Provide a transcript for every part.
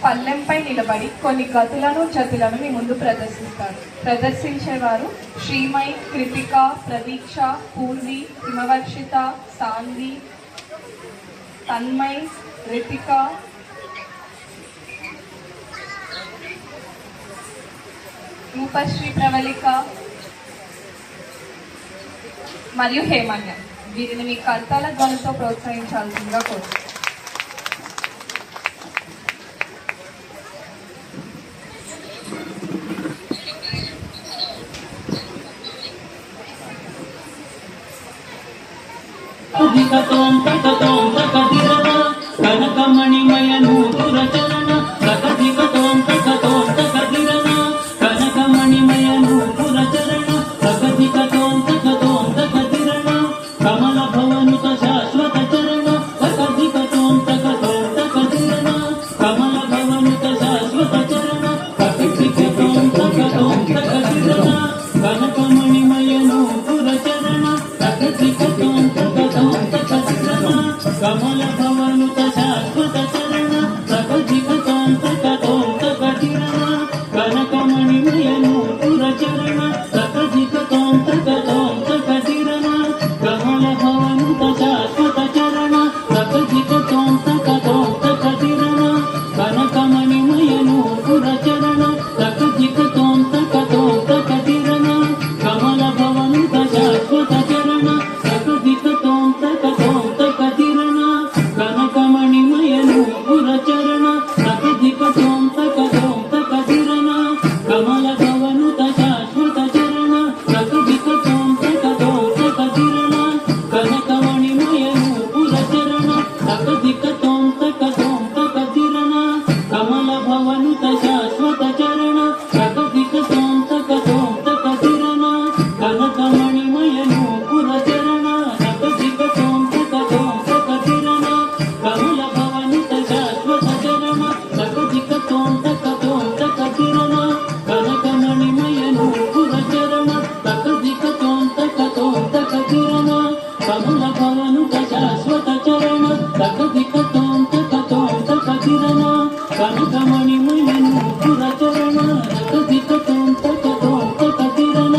పల్లెంపై నిలబడి కొన్ని గతులను జతులను మీ ముందు ప్రదర్శిస్తారు. ప్రదర్శించేవారు శ్రీమయి, కృతిక, ప్రదీక్ష, పూర్వి, హిమవర్షిత, సాన్వి, తన్మయ్, రితిక, రూపశ్రీ, ప్రవళిక మరియు హేమన్య. వీరిని మీ కర్తల ధ్వనితో ప్రోత్సహించాల్సిందిగా కోరుతున్నాను. కనకమణిమయ నూపుర చరణ సకధికతోం తకతోం తకధిరణ కనకమణిమయ నూపుర చరణ సకధికతోం తకతోం తకధిరణ కమల భవనుత శాశ్వత చరణ సకధికతోం తకతోం తకధిరణ కమల భవనుత శాశ్వత చరణ సకధికతోం తకతోం తకధిరణ కనకమణిమయ నూపుర చరణ సకధికతోం తకతోం తకధిరణ కమల భవనుత శాశ్వత చరణ సకధికతోం తకతోం తకధిరణ కనకమణిమయ నూపుర చరణ సకధికతోం తకతోం తకధిరణ కమల భవనుత శాశ్వత చరణ సకధికతోం తకతోం తకధిరణ కనకమణిమయ నూపుర చరణ సకధికతోం తకతోం తకధిరణ కమల భవనుత శాశ్వత చరణ సకధికతోం తకతోం తకధిరణ కనకమణిమయ నూపుర చరణ సకధికతోం తకతోం తకధిరణ కమల భవనుత శాశ్వత చరణ సకధికతోం తకతోం తకధిరణ కనకమణిమయ నూపుర చరణ సకధికతోం తకతోం తకధిరణ కమల భవనుత శాశ్వత చరణ సకధికతోం తకతోం తకధిరణ కనకమణిమయ నూపుర చరణ సకధికతోం తకతోం తకధిరణ కమల భవనుత శాశ్వత చరణ సకధికతోం తకతోం తకధిరణ కనకమణిమయ నూపుర చరణ సకధికతోం తకతోం తకధిరణ కమల భవనుత శాశ్వత చరణ సకధికతోం తకతోం తకధిరణ కనకమణిమయ నూపుర చరణ సకధికతోం తకతోం తకధిరణ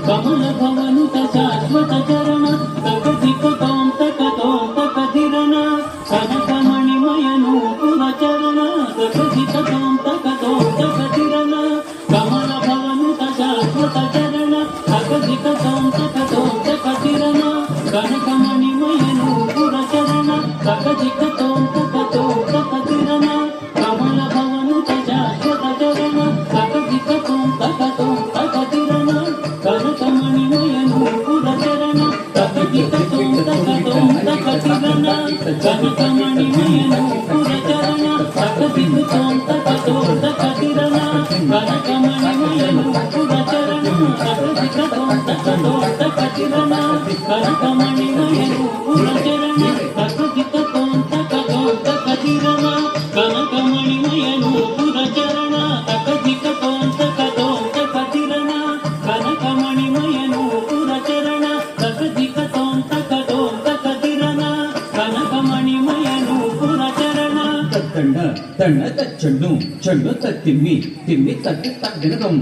కమల భవనుత శాశ్వత చరణ సకధికతోం తకతోం తకధిరణ కనకమణిమయ నూపుర చరణ సకధికతోం తకతోం తకధిరణ కమల భవనుత శాశ్వత చరణ సకధికతోం తకతోం తకధిరణ కనకమణిమయ నూపుర చరణ సకధికతోం తకతోం తకధిరణ కమల భవనుత శాశ్వత చరణ సకధికతోం తకతోం తకధిరణ కనకమణిమయ నూపుర చరణ సకధికతోం తకతోం తకధిరణ కనకమణిమయ నూపుర చరణ సకధికతోం తకతోం తకధిరణ కనకమణిమయ నూపుర చరణ సకధికతోం తకతోం తకధిరణ కనకమణిమయ నూపుర చరణ సకధికతోం తకతోం తకధిరణ కనకమణిమయ నూపుర చరణ సకధికతోం తకతోం తకధిరణ కనకమణిమయ నూపుర చరణ సకధికతోం తకతోం తకధిరణ కనకమణిమయ నూపుర చరణ తత్తండ తండ తచ్చండు చెండు తత్తిమ్మి తిమ్మి తత్తి తగ్గినదం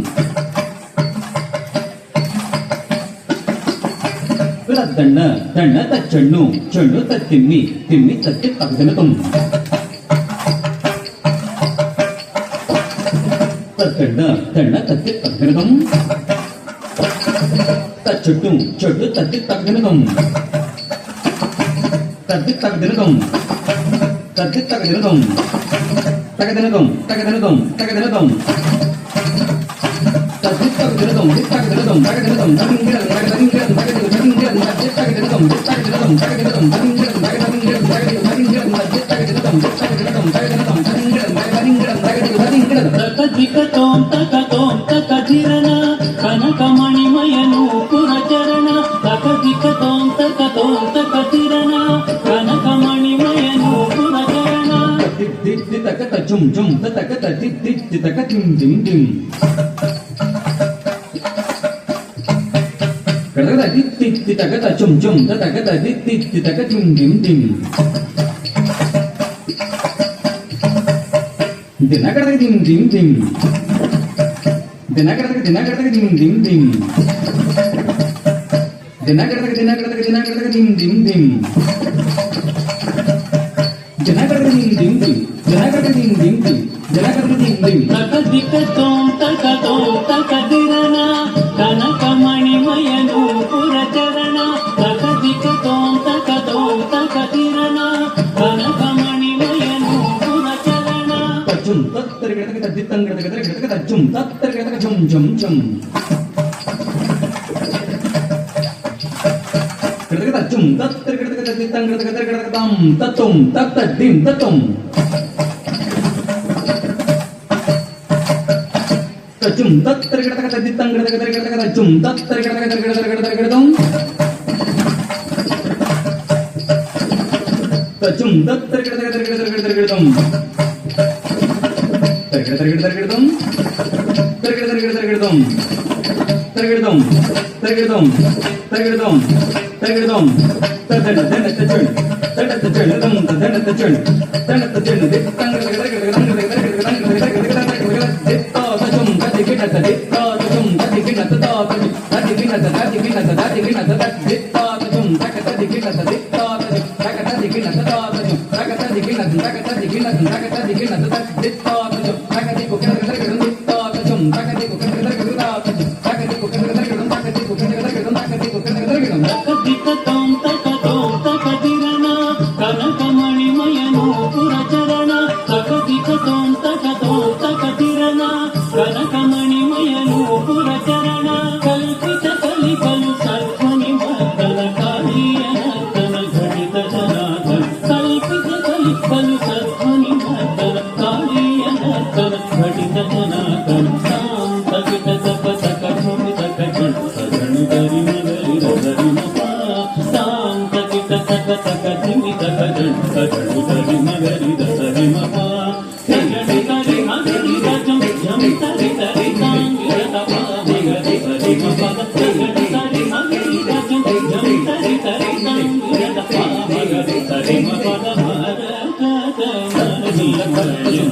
దండ దండ తచ్చండు చెండు తత్తిమ్మి తిమ్మి తత్తి తగ్గినదం తత్తండ దండ తత్తి తగ్గినదం తచ్చుట్టు చెట్టు తత్తి తగ్గినదం తత్తి తగ్గినదం తత్తి తగ్గినదం తగదినదం తగదినదం తగదినదం తత్తి తగ్గినదం తగదినదం తగదినదం తగింగిరం తగదింగిరం తగదింగిరం తగదింగిరం తగదినదం తగదినదం తగదినదం తగింగిరం తగదింగిరం తగదింగిరం తగదినదం తగదినదం తగదినదం తగింగిరం తగదింగిరం తగదింగిరం తకధికతోం తకతోం తకధిరణ కనకమణిమయ నూపుర చరణ తకధికతోం తకతోం తకధిరణ కనకమణిమయ నూపుర చరణ దిద్ది తకత జుం జుం తకత దిద్ది తక దిం దిం దిం కడగద దిద్ది తకత జుం జుం తకత దిద్ది తక దిం దిం దిం దినగడగ దిం దిం దిం దినగడగ దిం దిం దిం దినగడగ దిం దిం దిం దినగడగ దిం దిం దిం దినగడగ దిం దిం దిం దినగడగ దిం దిం తకదిరన కనకమణిమయను పురచరణ తకదిరన కనకమణిమయను పురచరణ తజ్జుం తత్తరిగడగ తద్దిత్తంగడగ తజ్జుం తత్తరిగడగ జుం జుం జుం తజ్జుం తత్తరిగడగ తద్దిత్తంగడగ తం తత్తుం తత్తద్దిం తత్తుం తజ్జుం తత్తరిగడగ తద్దిత్తంగడగ తజ్జుం తత్తరిగడగ తజ్జుం తత్తరిగడగ తకదిరన కనకమణిమయను పురచరణ తకదిరన కనకమణిమయను పురచరణ కల్పిత కలికలు సర్వని వర్తన కాళీయనర్తన ఘటిత జనార్దన కల్పిత కలికలు సర్వని వర్తన కాళీయనర్తన ఘటిత జనార్దన తాం తకిట తప తక భూమి తక జను గరి మగరి రగరి మపా తాం తకిట తక తక ధిమి తక జను గరి మగరి రగరి మపా గరి గరి మగరి రజం జం తరి తరి తాంగి రతపా మగరి గరి మపా గరి గరి మగరి రజం జం తరి తరి తాంగి రతపా మగరి గరి మపా భారత మని కళ్యం